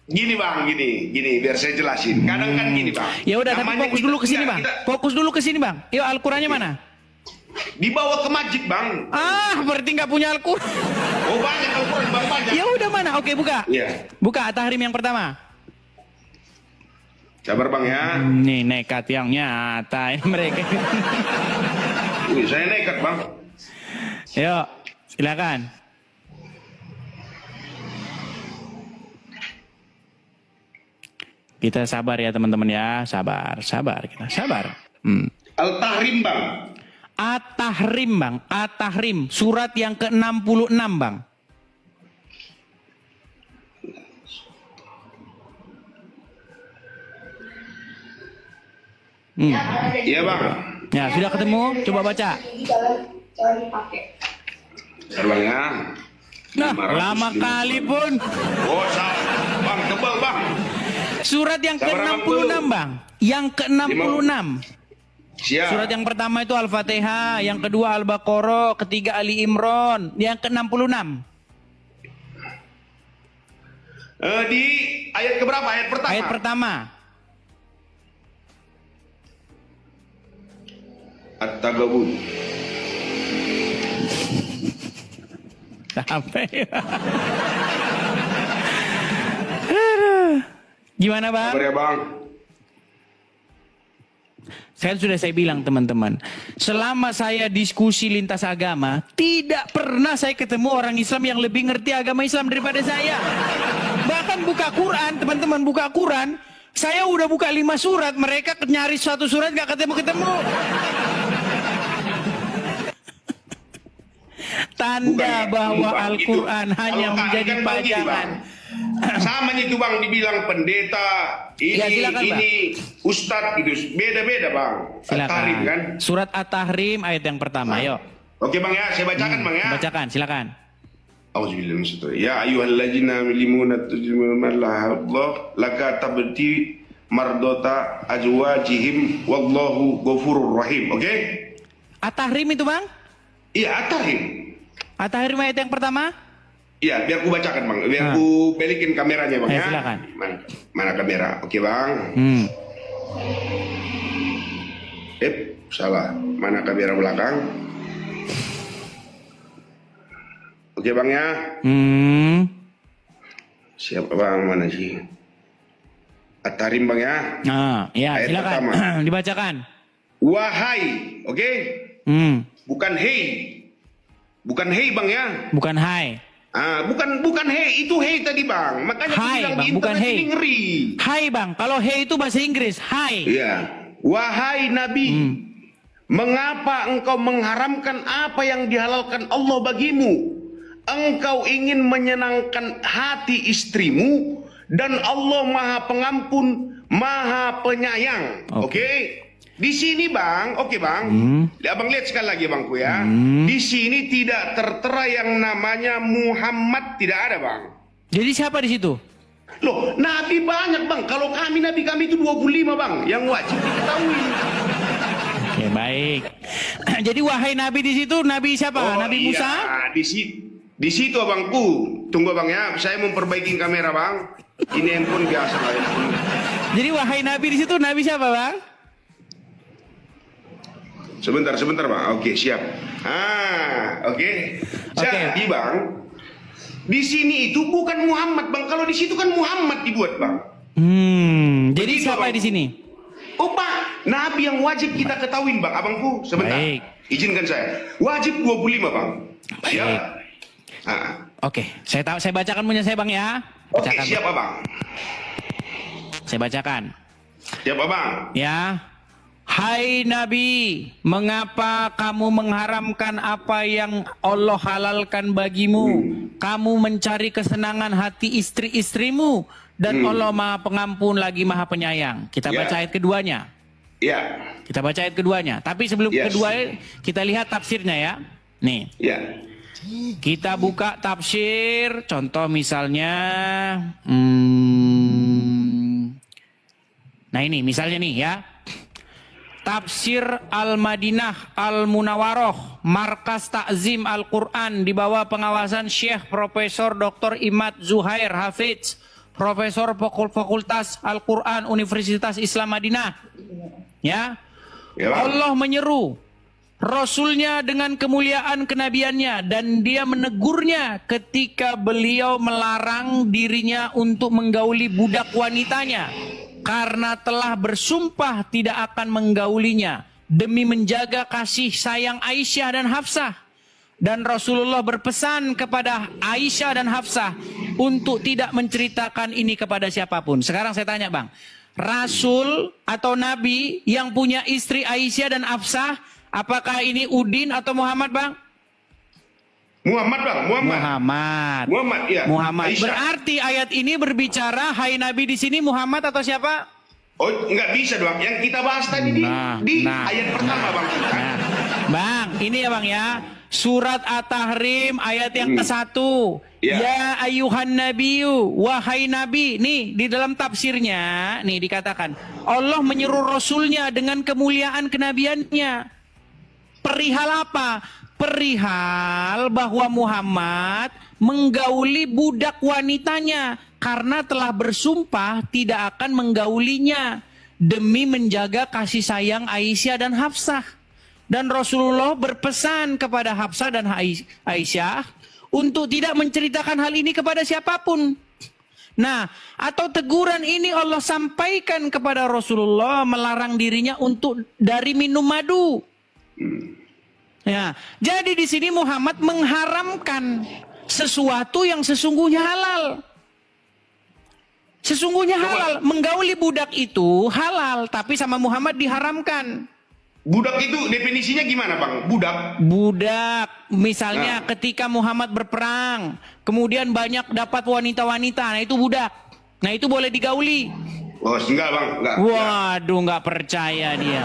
Gini bang, gini biar saya jelasin. Kadang kan gini bang. Ya udah, tapi Namanya fokus dulu ke sini kita- bang. kita- Fokus dulu ke sini bang. Yuk, Al-Qurannya mana? Dibawa ke masjid bang. Berarti nggak punya Al-Quran. Oh banyak Al-Quran bang, banyak. Ya udah mana? Oke, buka. Iya. Buka At-Tahrim yang pertama. Sabar bang ya. Nih nekat yang nyata ini mereka. Wih, saya nekat bang. Yuk, silakan. Kita sabar ya teman-teman ya, sabar kita, sabar. Al-Tahrim bang. At-Tahrim bang, At-Tahrim, surat yang ke-66 bang. Iya bang. Ya, sudah ketemu? Coba baca. Jangan dipakai. Sabar bang ya. Nah, 500, lama kali pun. Oh bang, tebal bang. Surat yang Sabar, Abang, ke-66 dulu. bang. Yang ke-66. Siap. Surat yang pertama itu Al-Fatihah, yang kedua Al-Baqarah, ketiga Ali Imran, yang ke-66. Di ayat keberapa? Ayat pertama. Ayat pertama. At-Tagabun. Sampai. Aduh. Gimana bang? Sabar ya bang. Sudah saya bilang teman-teman, selama saya diskusi lintas agama, tidak pernah saya ketemu orang Islam yang lebih ngerti agama Islam daripada saya. Bahkan buka Quran, teman-teman buka Quran, saya udah buka 5 surat, mereka nyari satu surat gak ketemu-ketemu. Tanda Bukan, bahwa bukan. Al-Quran Itu, hanya kalau menjadi kan begini, pajangan. Bang. Samanya itu bang dibilang pendeta, ini, Ya, silakan, Bang. ini ustadz gitu, beda-beda bang. Silakan. At-Tahrim kan? Surat At-Tahrim ayat yang pertama, yuk. Oke bang ya, saya bacakan bang ya. Bacakan, silakan. Auzubillahi minasyaitonir rajim. Ya ayyuhalladzina yu'minuna Allah laka tabti mardota azwajihim wallahu ghafurur rahim. Oke? At-Tahrim itu bang? Iya, At-Tahrim. At-Tahrim ayat yang pertama? Iya, biar ku bacakan bang, biar ku balikin kameranya bang ya. Silakan. Mana kamera? Oke bang. Salah. Mana kamera belakang? Oke bang ya. Siapa bang, mana sih? At-Tahrim bang ya. Nah, ya Ayat silakan. pertama. Dibacakan. Wahai, oke? Bukan hey. Bukan hey bang ya. Bukan hai. Bukan hey, itu hey tadi bang. Makanya aku Hai, bilang Bang, di bukan internet hey. ini ngeri. Hai bang, kalau hey itu bahasa Inggris. Hai. Iya. Wahai Nabi, mengapa engkau mengharamkan apa yang dihalalkan Allah bagimu? Engkau ingin menyenangkan hati istrimu dan Allah Maha Pengampun, Maha Penyayang. Oke? Di sini bang, oke bang. Abang lihat sekali lagi bangku ya. Di sini tidak tertera yang namanya Muhammad, tidak ada bang. Jadi siapa di situ? Loh, nabi banyak bang. Kalau kami, nabi kami itu 25 bang. Yang wajib diketahui. Oke, baik. Jadi wahai nabi di situ, nabi siapa? Nabi Musa? Di situ abangku. Tunggu bang ya, saya memperbaiki kamera bang. Ini handphone biasa lah. Jadi wahai nabi di situ, nabi siapa bang? Sebentar bang. Oke, siap. Oke. Jadi bang, di sini itu bukan Muhammad bang. Kalau di situ kan Muhammad dibuat bang. Jadi Begitu, siapa Bang. di sini? Oh pak, nabi yang wajib kita ketahuin bang. Abangku, sebentar. Baik. Izinkan saya. Wajib 25 bang. Siap. Baik. Oke, saya bacakan punya saya bang ya. Oke, Bacakan. siap abang. Saya bacakan. Siap abang. Ya. Hai Nabi, mengapa kamu mengharamkan apa yang Allah halalkan bagimu? Kamu mencari kesenangan hati istri-istrimu dan Allah Maha Pengampun lagi Maha Penyayang. Kita baca ayat keduanya. Ya. Kita baca ayat keduanya. Tapi sebelum kedua kita lihat tafsirnya ya. Nih. Ya. Kita buka tafsir, contoh misalnya, nah ini misalnya nih ya, Tafsir Al-Madinah Al-Munawaroh, Markas Takzim Al-Quran di bawah pengawasan Syekh Profesor Dr. Imad Zuhair Hafidz, Profesor Fakultas Al-Quran Universitas Islam Madinah. Ya, Allah menyeru Rasulnya dengan kemuliaan kenabiannya dan dia menegurnya ketika beliau melarang dirinya untuk menggauli budak wanitanya karena telah bersumpah tidak akan menggaulinya demi menjaga kasih sayang Aisyah dan Hafsah. Dan Rasulullah berpesan kepada Aisyah dan Hafsah untuk tidak menceritakan ini kepada siapapun. Sekarang saya tanya bang, Rasul atau Nabi yang punya istri Aisyah dan Hafsah, apakah ini Udin atau Muhammad bang? Muhammad bang, Muhammad, ya. Muhammad. Aisyah. Berarti ayat ini berbicara hai Nabi di sini Muhammad atau siapa? Oh, nggak bisa dong. Yang kita bahas tadi di ayat pertama bang. Bang, ini ya bang ya. Surat At-Tahrim ayat yang ke-1. Ya ayuhan nabiyu, wahai nabi. Nih di dalam tafsirnya nih dikatakan Allah menyuruh Rasulnya dengan kemuliaan kenabiannya. Perihal apa? Perihal bahwa Muhammad menggauli budak wanitanya karena telah bersumpah tidak akan menggaulinya demi menjaga kasih sayang Aisyah dan Hafsah. Dan Rasulullah berpesan kepada Hafsah dan Aisyah untuk tidak menceritakan hal ini kepada siapapun. Nah, atau teguran ini Allah sampaikan kepada Rasulullah melarang dirinya untuk dari minum madu. Ya, jadi di sini Muhammad mengharamkan sesuatu yang sesungguhnya halal. Sesungguhnya halal, menggauli budak itu halal, tapi sama Muhammad diharamkan. Budak itu definisinya gimana bang? Budak? Budak misalnya ketika Muhammad berperang, kemudian banyak dapat wanita-wanita, nah itu budak. Nah itu boleh digauli. Oh, enggak bang, enggak. Waduh, nggak percaya dia.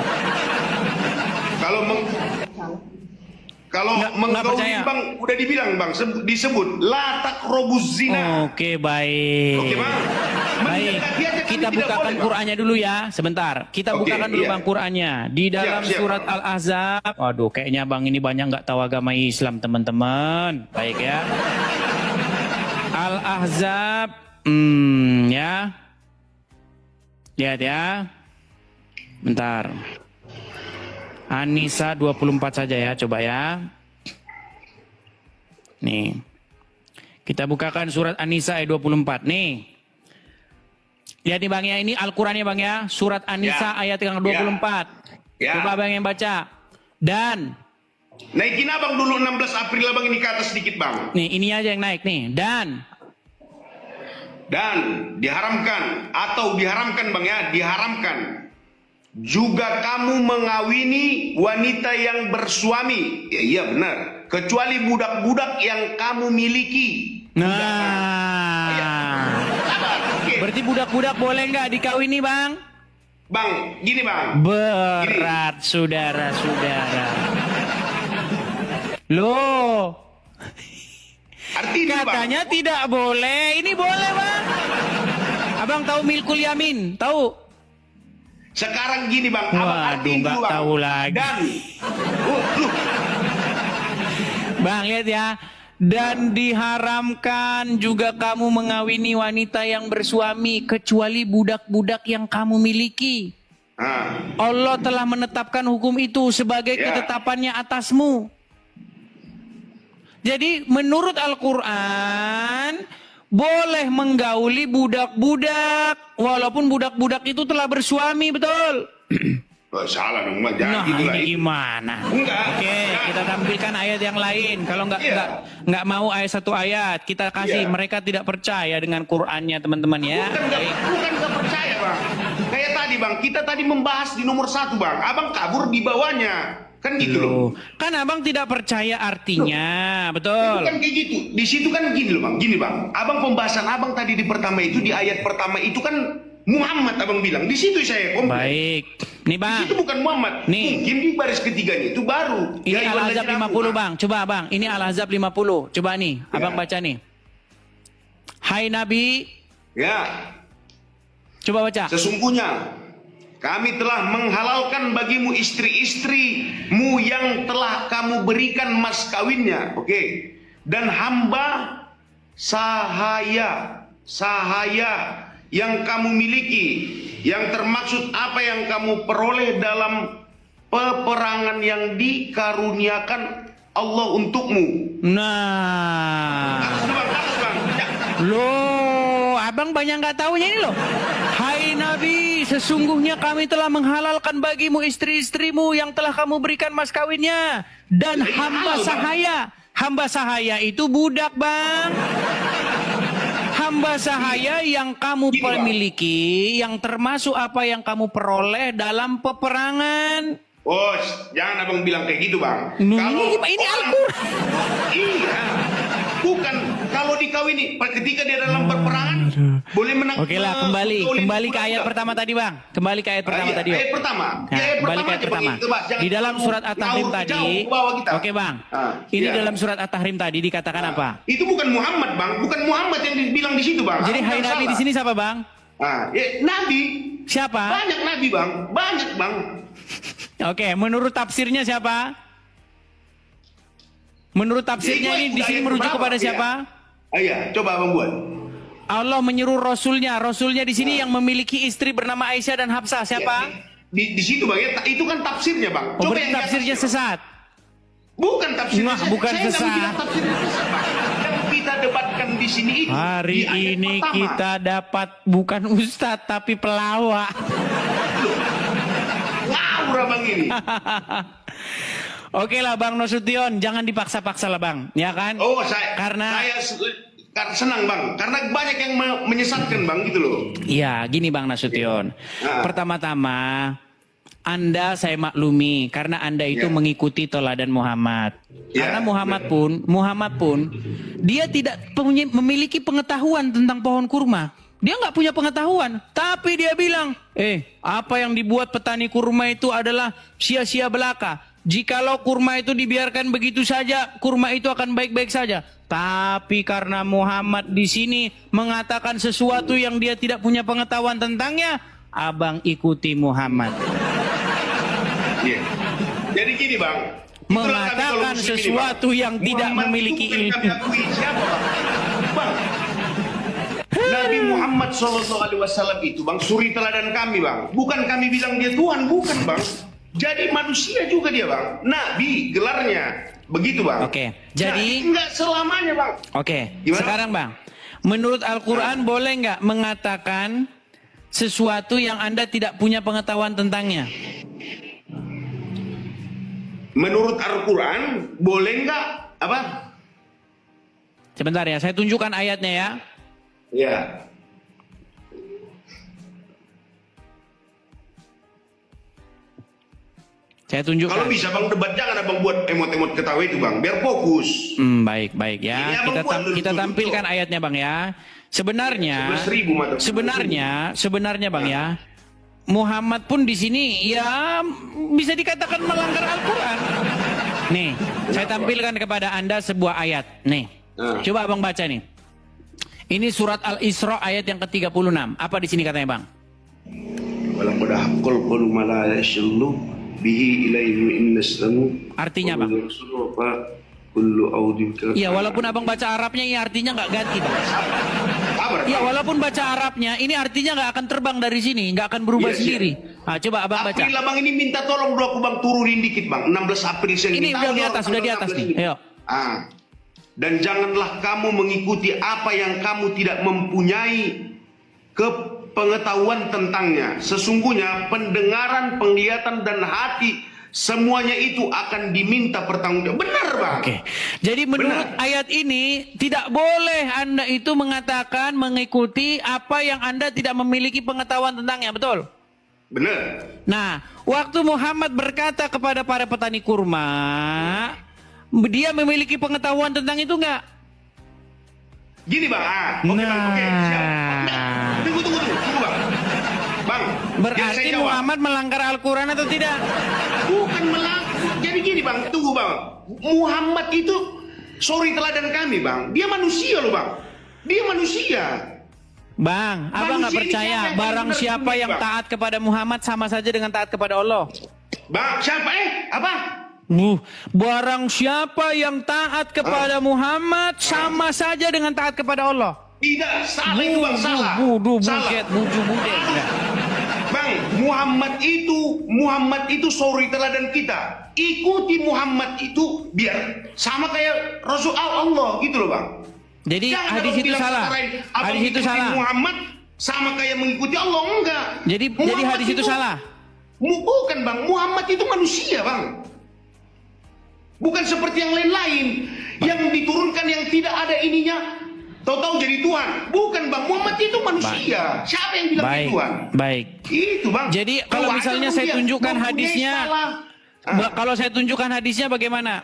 Kalau Nggak menggauli percaya. bang, udah dibilang bang, disebut la taqrabuz zina. Oke, baik. Oke bang. Baik, Mendekati aja kami kita tidak bukakan boleh, Bang. Qur'annya dulu ya, sebentar. Kita Oke, bukakan dulu iya. bang Qur'annya. Di dalam Siap, surat Bang. Al-Ahzab. Waduh, kayaknya bang ini banyak nggak tahu agama Islam teman-teman. Baik ya. Al-Ahzab, ya. Lihat ya. Bentar. An-Nisa 24 saja ya, coba ya. Nih. Kita bukakan surat An-Nisa ayat 24. Nih. Lihat nih bang ya, ini Al-Qurannya bang ya. Surat An-Nisa ayat yang 24. Ya. Coba bang yang baca. Dan. Naikin abang dulu 16 April abang ini ke atas sedikit bang. Nih ini aja yang naik nih. Dan diharamkan atau diharamkan bang ya, diharamkan juga kamu mengawini wanita yang bersuami. Ya, iya benar. Kecuali budak-budak yang kamu miliki. Nah. Oke. Berarti budak-budak boleh nggak dikawini bang? Bang, gini bang. Berat saudara-saudara. Loh. Artinya Katanya bang, tidak boleh. Ini boleh bang. Abang tahu milkul yamin? Tahu? sekarang gini bang. Abang Waduh, artiin nggak dulu bang. tahu lagi. Dan, Bang lihat ya. Dan diharamkan juga kamu mengawini wanita yang bersuami kecuali budak-budak yang kamu miliki. Allah telah menetapkan hukum itu sebagai Ya. ketetapannya atasmu. Jadi menurut Al-Quran boleh menggauli budak-budak walaupun budak-budak itu telah bersuami, betul? salah dong, Bang. Jangan Nah gitu lah. ini gimana? Enggak. Oke, kita tampilkan ayat yang lain. Kalau Iya. nggak mau ayat satu ayat, kita kasih. Iya. Mereka tidak percaya dengan Qurannya teman-teman ya. Bukan nggak percaya bang. Kayak tadi bang, kita tadi membahas di nomor 1 bang. Abang kabur di bawahnya. Kan gitu loh. Loh, kan abang tidak percaya artinya, Itu betul? kan kayak gitu. Di situ kan gini loh bang. Gini bang. Abang pembahasan abang tadi di pertama itu, di ayat pertama itu kan Muhammad abang bilang. Di situ saya komplain. Baik, nih Di bang. situ bukan Muhammad. Nih. Mungkin di baris ketiganya itu baru. Ini Ya, Al-Ahzab Iwan 50 Najib. bang. Coba bang, ini Al-Ahzab 50. Coba nih, abang baca nih. Hai Nabi, Ya. coba baca. Sesungguhnya kami telah menghalalkan bagimu istri-istrimu yang telah kamu berikan mas kawinnya. Oke. Dan hamba sahaya yang kamu miliki, yang termaksud apa yang kamu peroleh dalam peperangan yang dikaruniakan Allah untukmu. Nah, Atas, bang. Ya. loh, abang banyak nggak tahunya ini loh. Hai Nabi, sesungguhnya kami telah menghalalkan bagimu istri-istrimu yang telah kamu berikan mas kawinnya. Dan Jadi hamba halal, Bang. sahaya. Hamba sahaya itu budak bang. Hamba sahaya yang kamu Gini, Bang. miliki, yang termasuk apa yang kamu peroleh dalam peperangan. Bos, jangan abang bilang kayak gitu bang. Ini Al-Quran. Iya, bukan kalau dikawini. Ketika dia dalam perperangan, boleh menang. Oke lah, kembali ke ayat pertama tadi bang. Kembali ke ayat pertama tadi. Ayat pertama. Nah, Ayat kembali ke ayat aja, Bang. pertama. Itu, Bang. Jangan Di dalam terlalu surat At-Tahrim ngawur tadi. jauh ke bawah kita. Oke bang. Ini Iya. dalam surat At-Tahrim tadi dikatakan apa? Itu bukan Muhammad bang, bukan Muhammad yang dibilang di situ bang. Jadi Abang hai yang Nabi salah. di sini siapa bang? Nabi. Siapa? Banyak Nabi bang, banyak bang. Oke, menurut tafsirnya siapa? Menurut tafsirnya ini di sini merujuk kepada siapa? Iya, coba abang buat. Allah menyuruh Rasulnya. Rasulnya di sini yang memiliki istri bernama Aisyah dan Hafsah. Siapa? Di situ bang ya, itu kan tafsirnya bang. Oh, berarti yang di tafsirnya atasnya, Bang. sesat. Bukan tafsirnya Wah, bukan saya sesat. nggak bilang tafsirnya sesat Bang. Yang kita debatkan di sini itu Hari di ayat ini pertama. kita dapat bukan ustadz tapi pelawak. Ngawur abang ini. Oke lah Bang Nasution, jangan dipaksa-paksa lah Bang, ya kan? Oh, Karena- saya senang bang, karena banyak yang menyesatkan bang gitu loh. Iya, gini Bang Nasution. Ah. Pertama-tama, Anda saya maklumi karena Anda itu Ya. mengikuti teladan Muhammad. Ya, Karena Muhammad pun dia tidak memiliki pengetahuan tentang pohon kurma. Dia nggak punya pengetahuan, tapi dia bilang, apa yang dibuat petani kurma itu adalah sia-sia belaka. Jikalau kurma itu dibiarkan begitu saja, kurma itu akan baik-baik saja. Tapi karena Muhammad di sini mengatakan sesuatu yang dia tidak punya pengetahuan tentangnya, abang ikuti Muhammad. Iya. Jadi gini bang, itulah kami kalau Mengatakan muslim ini, sesuatu Bang. yang tidak Muhammad memiliki itu bukan kami ilmu. akui siapa bang? Nabi Muhammad SAW itu bang, suri teladan kami bang. Bukan kami bilang dia Tuhan, bukan bang. Jadi manusia juga dia bang. Nabi gelarnya, begitu bang. Oke, jadi enggak selamanya bang. Oke, Gimana? sekarang bang, menurut Al-Quran boleh nggak mengatakan sesuatu yang Anda tidak punya pengetahuan tentangnya? Menurut Al-Quran boleh nggak apa? Sebentar ya, saya tunjukkan ayatnya ya. Ya. Saya tunjukkan. Kalau bisa bang debat, jangan abang buat emot-emot ketawa itu bang, biar fokus. Baik Ini ya. abang buat Kita dulu, tampilkan dulu. ayatnya bang ya. Sebenarnya 11.000 mata. sebenarnya bang ya, Muhammad pun di sini ya bisa dikatakan melanggar Al-Quran. Nih, saya tampilkan kepada Anda sebuah ayat. Nih, coba abang baca nih. Ini surat Al-Isra ayat yang ke-36. Apa di sini katanya bang? Walaqad haqqal qawlu ma la yashillu bihi ilaihi innastamu. Artinya bang? Kullu audin ka. Iya, walaupun abang baca Arabnya, ini artinya nggak ganti bang. Iya, walaupun baca Arabnya, ini artinya nggak akan terbang dari sini, nggak akan berubah Iya, sendiri. Nah, coba abang baca. April bang, ini minta tolong dulu aku bang turunin dikit bang. 16 April saya Ini minta udah di tolong, atas, udah di atas 16 nih. ini. Ayo. Dan janganlah kamu mengikuti apa yang kamu tidak mempunyai kepengetahuan tentangnya. Sesungguhnya pendengaran, penglihatan dan hati semuanya itu akan diminta pertanggungjawaban. Benar bang. Oke. Jadi menurut ayat ini tidak boleh Anda itu mengatakan mengikuti apa yang Anda tidak memiliki pengetahuan tentangnya, betul? Benar. Nah, waktu Muhammad berkata kepada para petani kurma, dia memiliki pengetahuan tentang itu enggak? Gini bang, oke bang, oke siap. Tunggu bang. Bang, biar saya Berarti jawab. Muhammad melanggar Al-Quran atau tidak? Bukan melanggar. Jadi gini bang, tunggu bang. Muhammad itu suri teladan kami bang. Dia manusia loh bang. Dia manusia. Bang, abang nggak Manusia ini percaya siapa yang barang benar siapa sembunyi, yang Bang? taat kepada Muhammad sama saja dengan taat kepada Allah. Bang, siapa apa? Barang siapa yang taat kepada Muhammad sama saja dengan taat kepada Allah. Tidak, salah itu bang, salah. Salah. Bang, Muhammad itu suri teladan kita. Ikuti Muhammad itu biar sama kayak Rasul Allah gitu loh bang. Jadi Jangan hadis abang itu bilang salah. kata lain, abang Hadis itu ikuti salah. Muhammad sama kayak mengikuti Allah, enggak. Jadi hadis itu salah. Bukan bang, Muhammad itu manusia bang. Bukan seperti yang lain-lain yang diturunkan yang tidak ada ininya. Tahu-tahu jadi Tuhan. Bukan bang, Muhammad itu manusia. Siapa yang bilang dia Tuhan? Baik. Itu bang. Jadi kalau Tuhan misalnya itu saya dia tunjukkan mempunyai hadisnya, salah. kalau saya tunjukkan hadisnya bagaimana?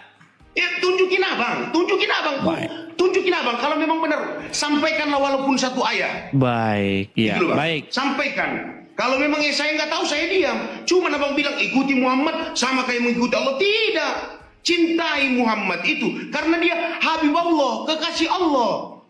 Tunjukin abang, Baik. tunjukin abang. Kalau memang benar, sampaikanlah walaupun satu ayat. Baik, ya, Gitu loh, Bang. baik. Sampaikan. Kalau memang saya nggak tahu, saya diam. Cuma abang bilang ikuti Muhammad sama kayak mengikuti Allah. Tidak. Cintai Muhammad itu karena dia Habib Allah, kekasih Allah.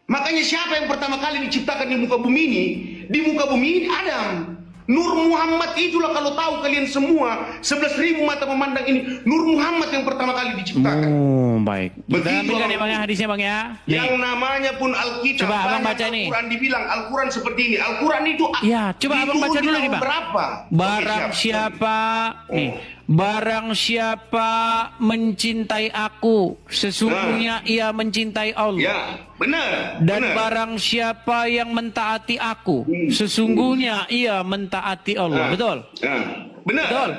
Makanya siapa yang pertama kali diciptakan di muka bumi ini? Di muka bumi ini Adam. Nur Muhammad itulah, kalau tahu kalian semua 11.000 mata memandang ini, Nur Muhammad yang pertama kali diciptakan. Oh, baik. Kita Begitu, ambilkan ya Abang. bang ya hadisnya bang ya. Nih. Yang namanya pun Alkitab. Coba abang banyak baca nih. Al-Quran dibilang Al-Quran seperti ini. Al-Quran itu Ya, coba abang baca dulu nih bang. Berapa? Barang Oke, siap. siapa nih, barang siapa mencintai aku, sesungguhnya ia mencintai Allah. Ya, benar. Dan benar. barang siapa yang mentaati aku, sesungguhnya ia mentaati Allah. Betul? Benar. Betul.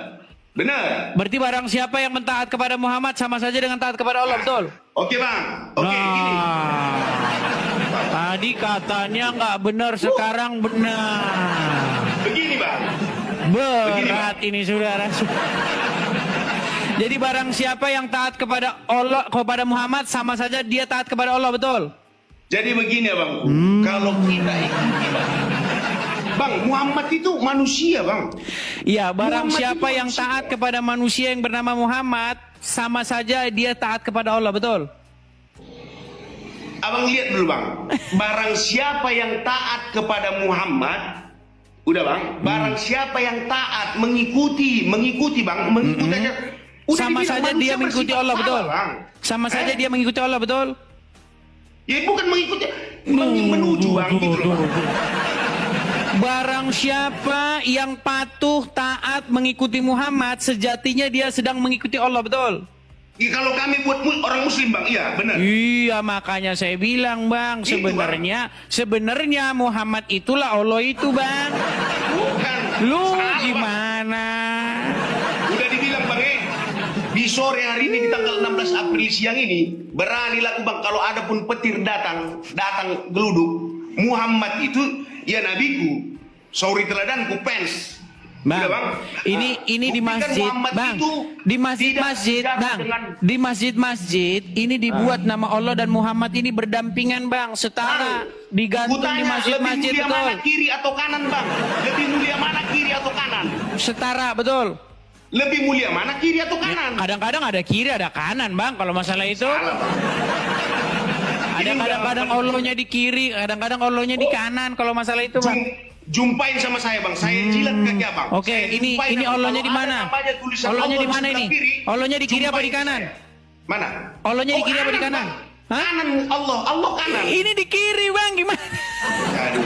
Benar. Berarti barang siapa yang mentaat kepada Muhammad sama saja dengan taat kepada Allah. Betul? Oke bang. Oke gini. Tadi katanya nggak benar, sekarang benar. Begini bang. Berat ini saudara. Jadi barang siapa yang taat kepada Allah, kepada Muhammad, sama saja dia taat kepada Allah, betul? Jadi begini abangku, kalau kita ikuti bang, Muhammad itu manusia bang. Iya, barang Muhammad siapa itu yang manusia. taat kepada manusia yang bernama Muhammad, sama saja dia taat kepada Allah, betul? Abang lihat dulu bang, barang siapa yang taat kepada Muhammad, udah bang, barang siapa yang taat mengikuti bang, mengikuti aja. Udah Sama dibilang saja dia manusia mengikuti bersifat Allah, salah, betul? Bang. Sama saja dia mengikuti Allah, betul? Ya bukan mengikuti, menuju bang, gitu loh. Bang. Barang siapa yang patuh, taat, mengikuti Muhammad, sejatinya dia sedang mengikuti Allah, betul? Ya, kalau kami buat orang Muslim bang, iya benar. Iya, makanya saya bilang bang, Itu, sebenarnya Muhammad itulah Allah itu bang. Bukan. Lu Salah, Bang. gimana? Udah dibilang bang di sore hari ini di tanggal 16 April siang ini beranilah aku bang kalau ada pun petir datang geluduk Muhammad itu ya nabiku, sorry teladanku pens. Bang, Udah, bang. ini di Buktikan masjid, Muhammad bang, itu di tidak masjid, sejahat bang, dengan- di masjid ini dibuat nama Allah dan Muhammad ini berdampingan, bang, setara, digantung di Kutanya, masjid-masjid, lebih mulia mana betul, kiri atau kanan bang? Lebih mulia mana kiri atau kanan? setara, betul. Lebih mulia mana kiri atau kanan? Kadang-kadang ada kiri, ada kanan, bang, kalau masalah itu. Salah, Bang. Ada Ini kadang-kadang udah- Allahnya di kiri, kadang-kadang Allahnya di kanan, kalau masalah itu, bang. Jumpain sama saya bang, saya jilat kaki abang. Oke, Saya ini jumpain, Bang. Allahnya Kalau di ada mana? namanya tulisan Allahnya Allah di mana sebelah ini? kiri, Allahnya di kiri apa di jumpain kanan? saya. Mana? Allahnya di kiri apa di kanan? Bang. Hah? Kanan Allah kanan. Ini di kiri, bang, gimana? Aduh.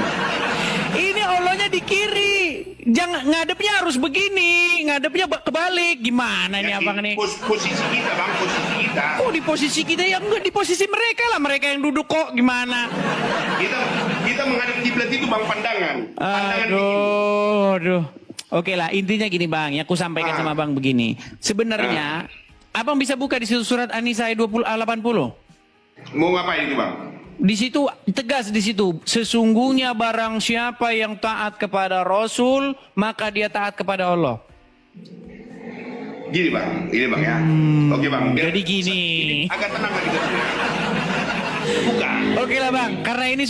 Ini Allahnya di kiri. Jangan ngadepnya harus begini, ngadepnya kebalik. Gimana ini Ya, abang nih? Posisi kita bang, posisi kita. Oh, di posisi kita ya enggak, di posisi mereka lah, mereka yang duduk kok, gimana? Kita menghadap kiblat itu bang pandangan. Pandangan begini. Aduh. Oke lah, intinya gini bang, yang aku sampaikan sama bang begini. Sebenarnya, abang bisa buka di situ surat An-Nisa ayat 80. Mau ngapain itu bang? Di situ tegas di situ, sesungguhnya barang siapa yang taat kepada Rasul, maka dia taat kepada Allah. Gini bang, ini bang ya. Oke bang. Jadi gini. Agak tenang lagi kita. Bukan. Oke lah bang, karena ini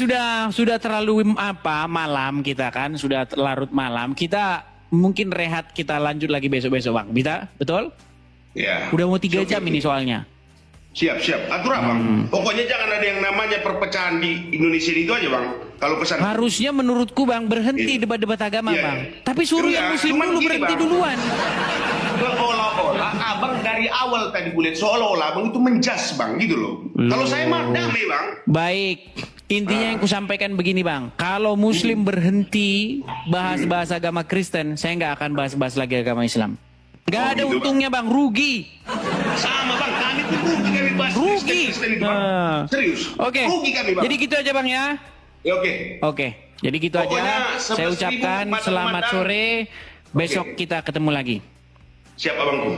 sudah terlalu malam kita kan, sudah larut malam. Kita mungkin rehat, kita lanjut lagi besok-besok bang. Bisa? Betul? Ya. Udah mau 3 Oke, jam oke. ini soalnya. Siap. Atur bang. Pokoknya jangan ada yang namanya perpecahan di Indonesia itu aja bang. Kalau pesan. Harusnya menurutku bang berhenti Iya. debat-debat agama Iya. bang. Tapi suruh yang Enggak, muslim cuman dulu gini, berhenti Bang. duluan. Seolah-olah abang dari awal tadi kulihat seolah-olah abang itu menjas bang gitu loh. Kalau saya mah damai bang. Baik. Intinya yang kusampaikan begini bang. Kalau muslim berhenti bahas-bahas agama Kristen, saya nggak akan bahas-bahas lagi agama Islam. Nggak ada gitu, untungnya bang, rugi. Sama bang, kami pun rugi kami bahas Rugi. Kristen itu bang. Nah. Serius. Oke. Rugi kami bang. Jadi gitu aja bang ya. Ya, oke. Oke. Jadi gitu Pokoknya aja. Saya 11.000 ucapkan mata selamat memandang. sore. Besok kita ketemu lagi. Siap abangku.